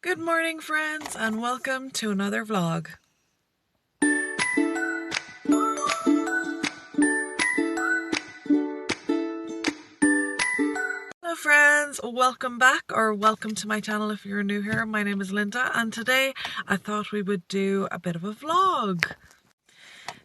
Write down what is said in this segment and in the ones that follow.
Good morning, friends, and welcome to another vlog. Hello friends, welcome back, or welcome to my channel if you're new here. My name is Linda, and today I thought we would do a bit of a vlog.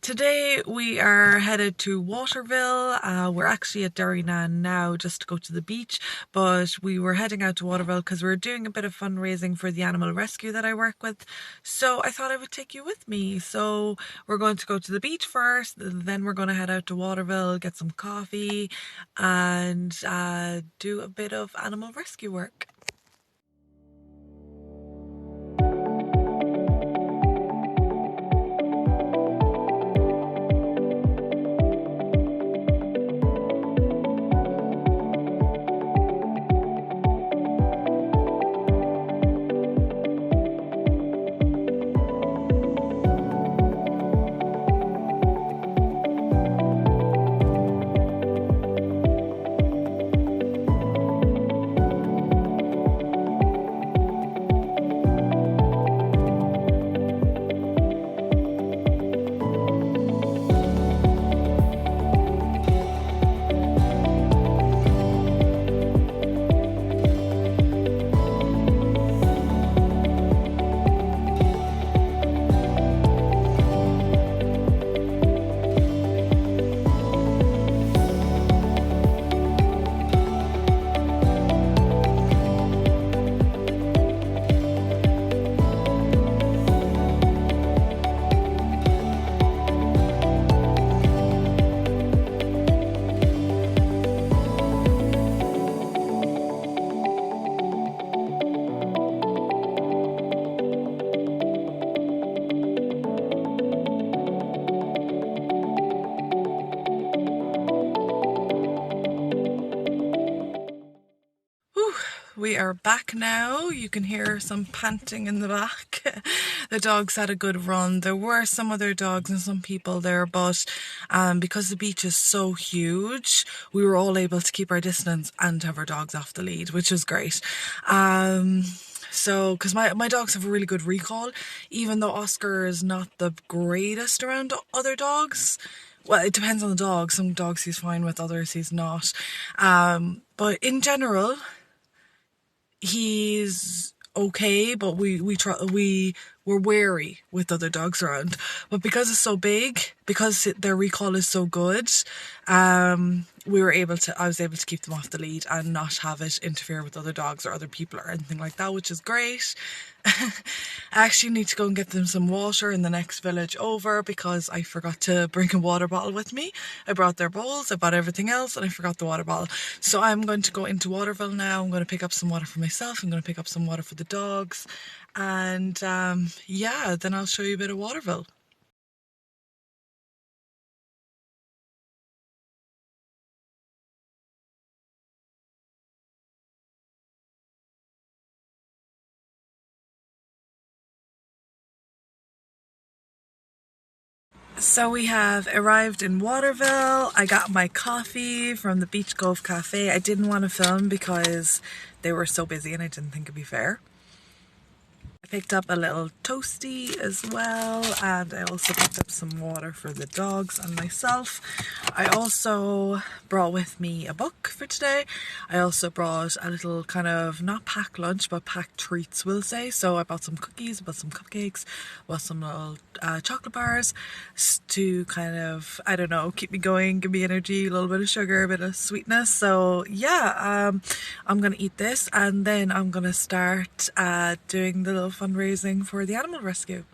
Today we are headed to Waterville. We're actually at Derrynan now just to go to the beach, but we were heading out to Waterville because we're doing a bit of fundraising for the animal rescue that I work with. So I thought I would take you with me. So we're going to go to the beach first, then we're going to head out to Waterville, get some coffee and do a bit of animal rescue work. We are back now. You can hear some panting in the back. The dogs had a good run. There were some other dogs and some people there, but because the beach is so huge, we were all able to keep our distance and have our dogs off the lead, which was great. So, because my dogs have a really good recall, even though Oscar is not the greatest around other dogs. Well, it depends on the dog. Some dogs he's fine with, others he's not. But in general, he's okay, but we were wary with other dogs around. But because it's so big, because their recall is so good, I was able to keep them off the lead and not have it interfere with other dogs or other people or anything like that, which is great. I actually need to go and get them some water in the next village over because I forgot to bring a water bottle with me. I brought their bowls, I bought everything else, and I forgot the water bottle. So I'm going to go into Waterville now. I'm going to pick up some water for myself. I'm going to pick up some water for the dogs. And yeah, then I'll show you a bit of Waterville. So we have arrived in Waterville. I got my coffee from the Beach Cove Cafe. I didn't want to film because they were so busy and I didn't think it'd be fair. I picked up a little toasty as well, and I also picked up some water for the dogs and myself. I also brought with me a book for today. I also brought a little kind of, not packed lunch, but packed treats, we'll say. So I bought some cookies, I bought some cupcakes, bought some little chocolate bars to kind of, I don't know, keep me going, give me energy, a little bit of sugar, a bit of sweetness. So yeah, I'm gonna eat this and then I'm gonna start doing the little fundraising for the animal rescue.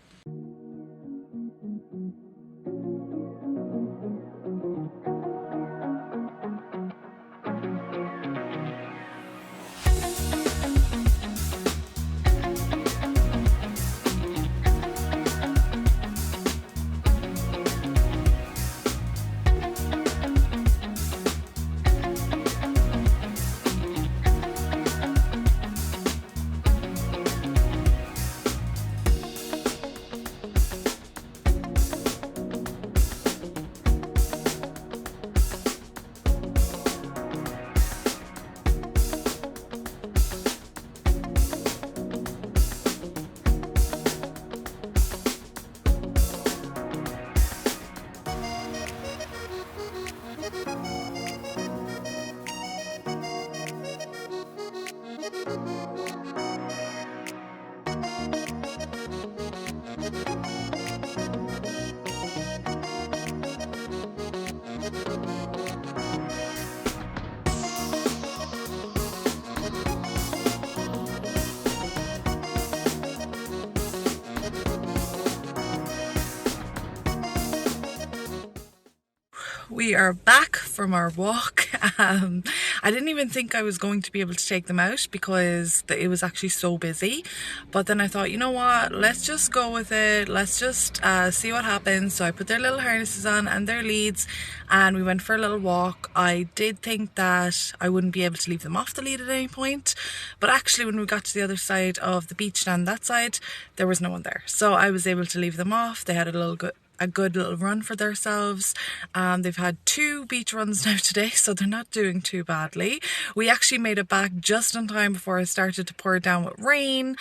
We are back from our walk. I didn't even think I was going to be able to take them out because it was actually so busy. But then I thought, you know what, let's just go with it. Let's just see what happens. So I put their little harnesses on and their leads and we went for a little walk. I did think that I wouldn't be able to leave them off the lead at any point. But actually when we got to the other side of the beach and that side, there was no one there. So I was able to leave them off. They had a good little run for themselves. They've had 2 beach runs now today, so they're not doing too badly. We actually made it back just in time before it started to pour down with rain.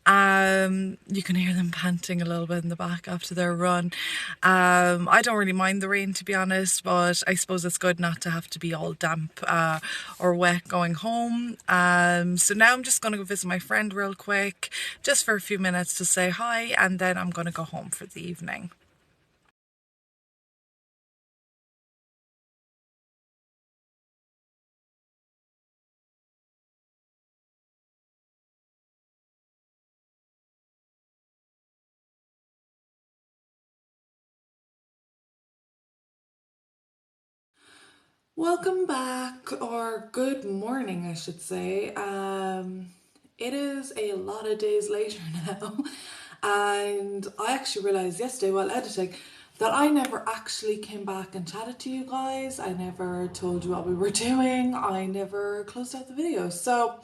You can hear them panting a little bit in the back after their run. I don't really mind the rain, to be honest, but I suppose it's good not to have to be all damp or wet going home. So now I'm just going to go visit my friend real quick, just for a few minutes to say hi, and then I'm going to go home for the evening. Welcome back, or good morning, I should say. It is a lot of days later now, and I actually realised yesterday while editing that I never actually came back and chatted to you guys. I never told you what we were doing. I never closed out the video. So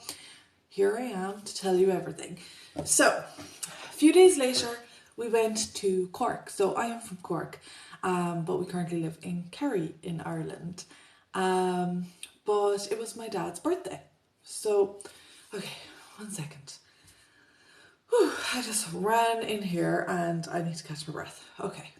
here I am to tell you everything. So a few days later, we went to Cork. So I am from Cork, but we currently live in Kerry in Ireland. But it was my dad's birthday. So, okay, 1 second. Whew, I just ran in here and I need to catch my breath. Okay.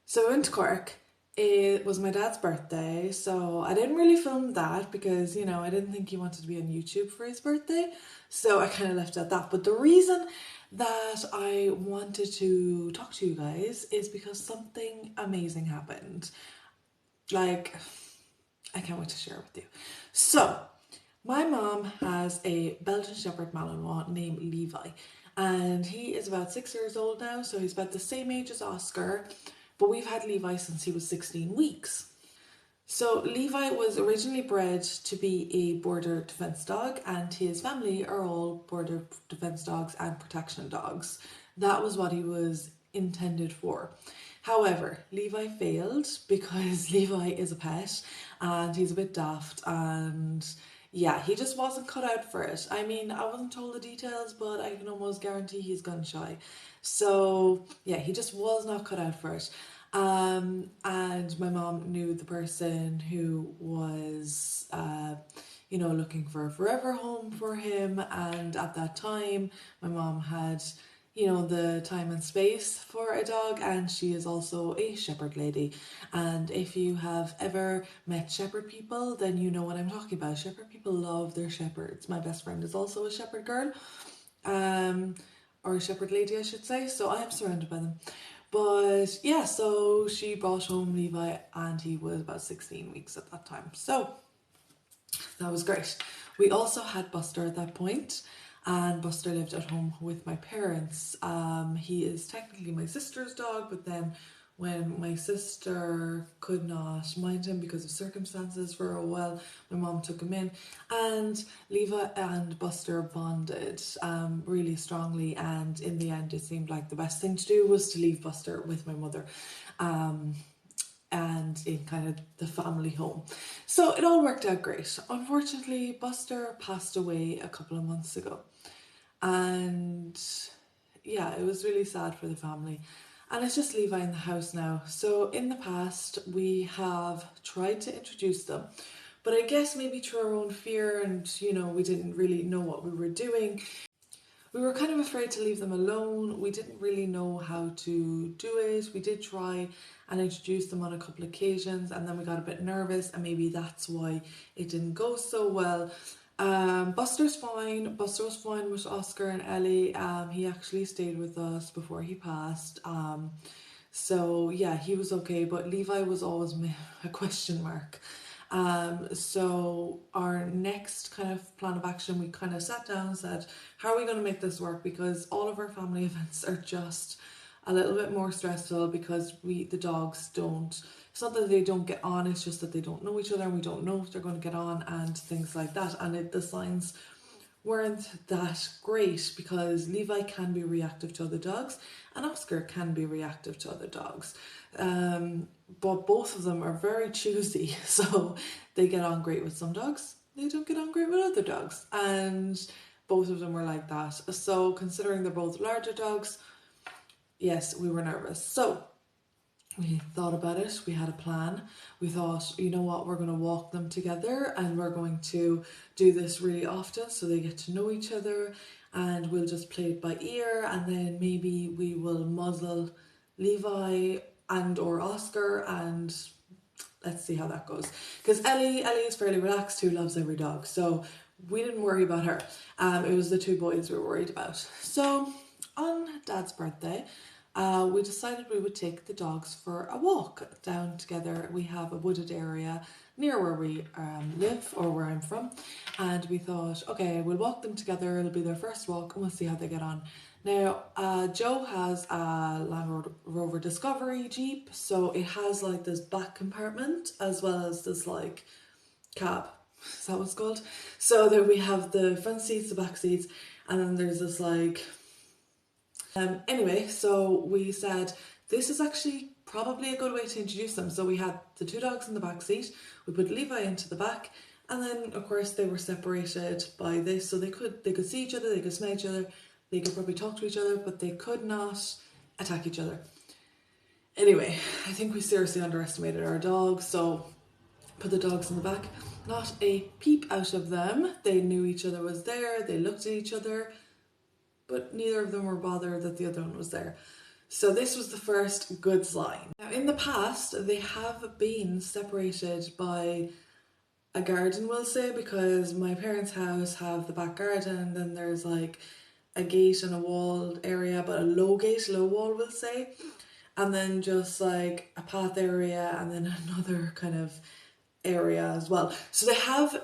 So I went to Cork. It was my dad's birthday, so I didn't really film that because, you know, I didn't think he wanted to be on YouTube for his birthday. So I kind of left it at that. But the reason that I wanted to talk to you guys is because something amazing happened. Like, I can't wait to share with you. So, my mom has a Belgian Shepherd Malinois named Levi, and he is about 6 years old now, so he's about the same age as Oscar, but we've had Levi since he was 16 weeks. So Levi was originally bred to be a border defense dog, and his family are all border defense dogs and protection dogs. That was what he was intended for. However, Levi failed because Levi is a pet and he's a bit daft, and yeah, he just wasn't cut out for it. I mean, I wasn't told the details, but I can almost guarantee he's gun shy. So yeah, he just was not cut out for it. And my mom knew the person who was, looking for a forever home for him. And at that time, my mom had, the time and space for a dog, and she is also a shepherd lady. And if you have ever met shepherd people, then you know what I'm talking about. Shepherd people love their shepherds. My best friend is also a shepherd girl, or a shepherd lady, I should say. So I am surrounded by them. But yeah, so she brought home Levi, and he was about 16 weeks at that time. So that was great. We also had Buster at that point, and Buster lived at home with my parents. He is technically my sister's dog, but then when my sister could not mind him because of circumstances for a while, my mom took him in, and Levi and Buster bonded really strongly, and in the end it seemed like the best thing to do was to leave Buster with my mother. And in kind of the family home. So it all worked out great. Unfortunately, Buster passed away a couple of months ago. And yeah, it was really sad for the family. And it's just Levi in the house now. So in the past, we have tried to introduce them. But I guess maybe through our own fear and, we didn't really know what we were doing. We were kind of afraid to leave them alone. We didn't really know how to do it. We did try and introduce them on a couple of occasions, and then we got a bit nervous, and maybe that's why it didn't go so well. Buster's fine. Buster was fine with Oscar and Ellie. He actually stayed with us before he passed. So yeah, he was okay, but Levi was always a question mark. So our next kind of plan of action, we kind of sat down and said, how are we going to make this work? Because all of our family events are just a little bit more stressful because the dogs don't, it's not that they don't get on, it's just that they don't know each other and we don't know if they're going to get on and things like that. And the signs weren't that great because Levi can be reactive to other dogs and Oscar can be reactive to other dogs. But both of them are very choosy, so they get on great with some dogs, they don't get on great with other dogs, and both of them were like that. So considering they're both larger dogs, yes, we were nervous. So we thought about it, we had a plan. We thought, you know what, we're going to walk them together and we're going to do this really often so they get to know each other, and we'll just play it by ear, and then maybe we will muzzle Levi and or Oscar, and let's see how that goes. Because Ellie is fairly relaxed, who loves every dog, so we didn't worry about her. It was the two boys we were worried about. So on Dad's birthday, we decided we would take the dogs for a walk down together. We have a wooded area near where we live, or where I'm from, and we thought, okay, we'll walk them together, it'll be their first walk and we'll see how they get on. Now, Joe has a Land Rover Discovery Jeep, so it has like this back compartment as well as this like cab, is that what it's called? So that we have the front seats, the back seats, and then there's this like anyway, so we said this is actually probably a good way to introduce them. So we had the two dogs in the back seat, we put Levi into the back, and then of course they were separated by this, so they could see each other, they could smell each other, they could probably talk to each other, but they could not attack each other. Anyway, I think we seriously underestimated our dogs, so put the dogs in the back, not a peep out of them. They knew each other was there, they looked at each other, but neither of them were bothered that the other one was there. So this was the first good sign. Now in the past, they have been separated by a garden, we'll say, because my parents' house have the back garden, and then there's like a gate and a walled area, but a low gate, low wall, we'll say, and then just like a path area and then another kind of area as well. So they have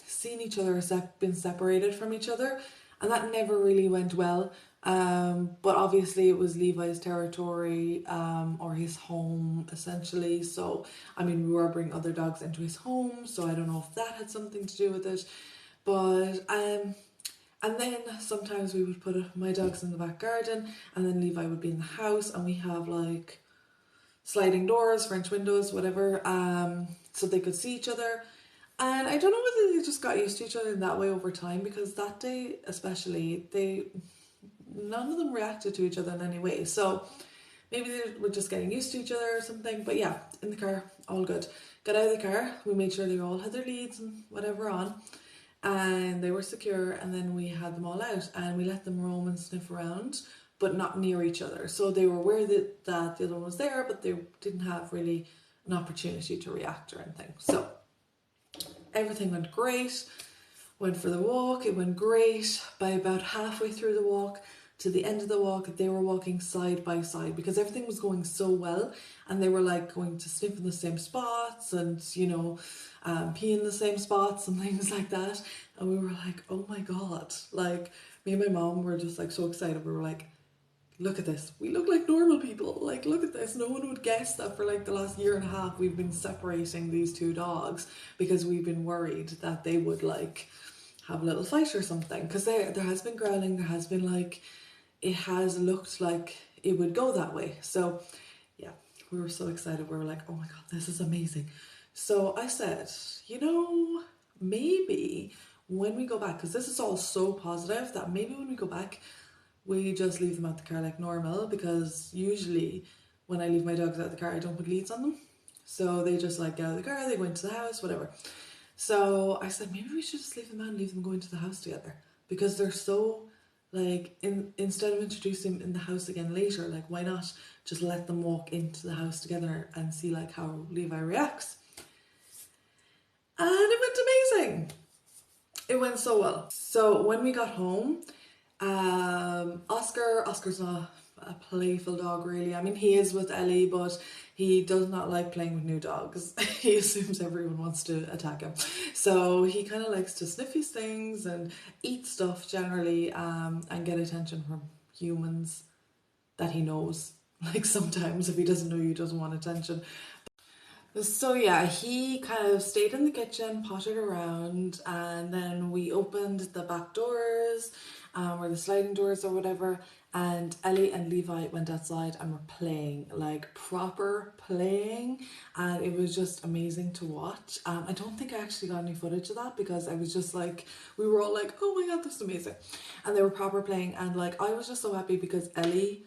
seen each other, been separated from each other, and that never really went well. But obviously it was Levi's territory, or his home essentially. So I mean, we were bringing other dogs into his home, so I don't know if that had something to do with it. But and then sometimes we would put my dogs in the back garden, and then Levi would be in the house, and we have like sliding doors, French windows, whatever, so they could see each other. And I don't know whether they just got used to each other in that way over time, because that day especially, none of them reacted to each other in any way. So maybe they were just getting used to each other or something. But yeah, in the car, all good. Got out of the car, we made sure they all had their leads and whatever on, and they were secure, and then we had them all out and we let them roam and sniff around, but not near each other. So they were aware that the other one was there, but they didn't have really an opportunity to react or anything. So everything went great. Went for the walk, it went great. By about halfway through the walk to the end of the walk, they were walking side by side because everything was going so well, and they were like going to sniff in the same spots and, you know, pee in the same spots and things like that. And we were like, oh my god, like me and my mom were just like so excited. We were like, look at this, we look like normal people, like look at this. No one would guess that for like the last year and a half we've been separating these two dogs because we've been worried that they would like have a little fight or something, because there has been growling, there has been like, it has looked like it would go that way. So yeah, we were so excited. We were like, oh my god, this is amazing. So I said, you know, maybe when we go back, because this is all so positive, that maybe when we go back we just leave them out the car like normal, because usually when I leave my dogs out of the car I don't put leads on them, so they just like get out of the car, they go into the house, whatever. So I said maybe we should just leave them out and leave them go into the house together, because they're so like, instead of introducing them in the house again later, like why not just let them walk into the house together and see like how Levi reacts. And it went amazing. It went so well. So when we got home, Oscar's not a playful dog really. I mean, he is with Ellie, but he does not like playing with new dogs. He assumes everyone wants to attack him. So he kind of likes to sniff his things and eat stuff generally, and get attention from humans that he knows. Like sometimes if he doesn't know you, he doesn't want attention. So yeah, he kind of stayed in the kitchen, pottered around, and then we opened the back doors, or the sliding doors or whatever, and Ellie and Levi went outside and were playing, like proper playing, and it was just amazing to watch. I don't think I actually got any footage of that because I was just like, we were all like, oh my god, this is amazing. And they were proper playing, and like I was just so happy because Ellie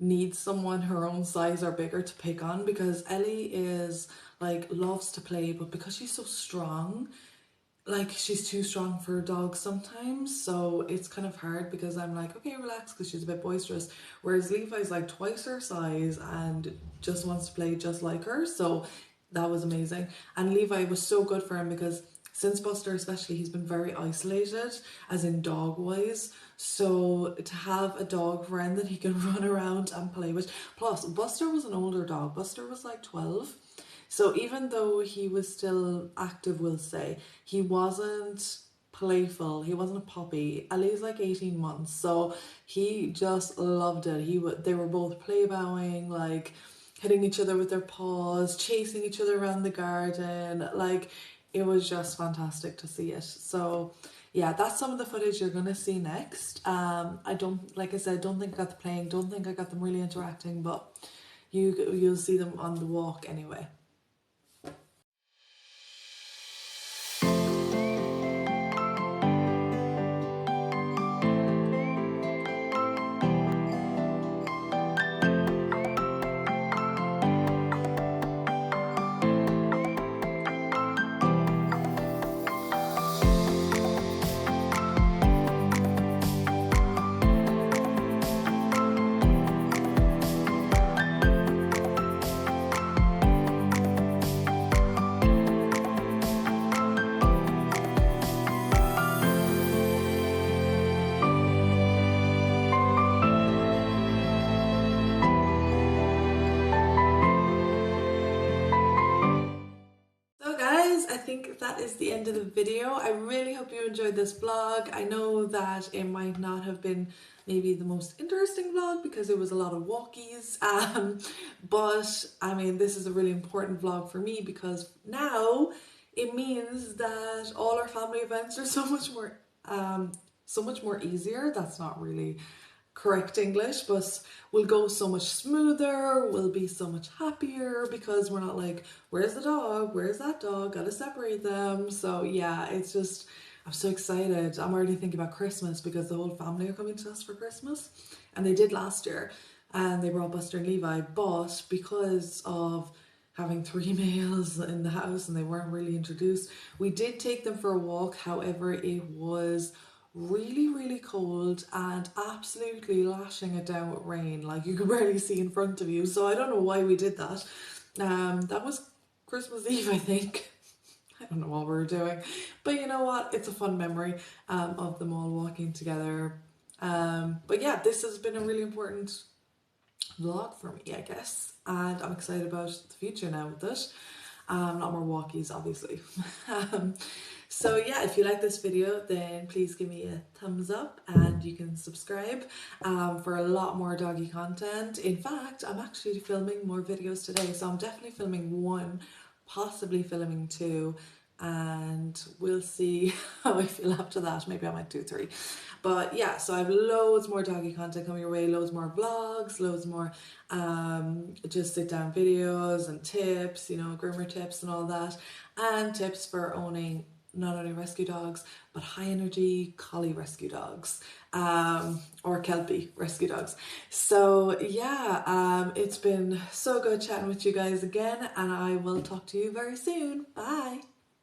needs someone her own size or bigger to pick on, because Ellie is like loves to play, but because she's so strong, like she's too strong for a dog sometimes, so it's kind of hard because I'm like, okay, relax, because she's a bit boisterous, whereas Levi's like twice her size and just wants to play just like her. So that was amazing. And Levi was so good for him because since Buster especially, he's been very isolated, as in dog wise. So to have a dog friend that he can run around and play with. Plus, Buster was an older dog. Buster was like 12. So even though he was still active, we'll say, he wasn't playful. He wasn't a puppy. Ellie's like 18 months. So he just loved it. They were both play bowing, like hitting each other with their paws, chasing each other around the garden. Like, it was just fantastic to see it. So yeah, that's some of the footage you're gonna see next. I don't, like I said, don't think I got the playing, don't think I got them really interacting, but you'll see them on the walk anyway. I think that is the end of the video. I really hope you enjoyed this vlog. I know that it might not have been maybe the most interesting vlog because it was a lot of walkies, but I mean, this is a really important vlog for me because now it means that all our family events are so much more easier. That's not really correct English, but we'll go so much smoother, we'll be so much happier because we're not like, where's the dog, where's that dog, gotta separate them. So yeah, it's just, I'm so excited. I'm already thinking about Christmas because the whole family are coming to us for Christmas, and they did last year, and they brought Buster and Levi, but because of having 3 males in the house and they weren't really introduced, we did take them for a walk. However, it was really cold and absolutely lashing it down with rain, like you could barely see in front of you. So I don't know why we did that. That was Christmas Eve, I think. I don't know what we were doing, but you know what, it's a fun memory of them all walking together. But yeah, this has been a really important vlog for me, I guess, and I'm excited about the future now with it. A lot more walkies, obviously. So yeah, if you like this video, then please give me a thumbs up, and you can subscribe for a lot more doggy content. In fact, I'm actually filming more videos today, so I'm definitely filming 1, possibly filming 2, and we'll see how I feel after that. Maybe I might do 3. But yeah, so I have loads more doggy content coming your way, loads more vlogs, loads more just sit down videos and tips, you know, groomer tips and all that, and tips for owning not only rescue dogs, but high energy collie rescue dogs, or Kelpie rescue dogs. So yeah, it's been so good chatting with you guys again, and I will talk to you very soon. Bye.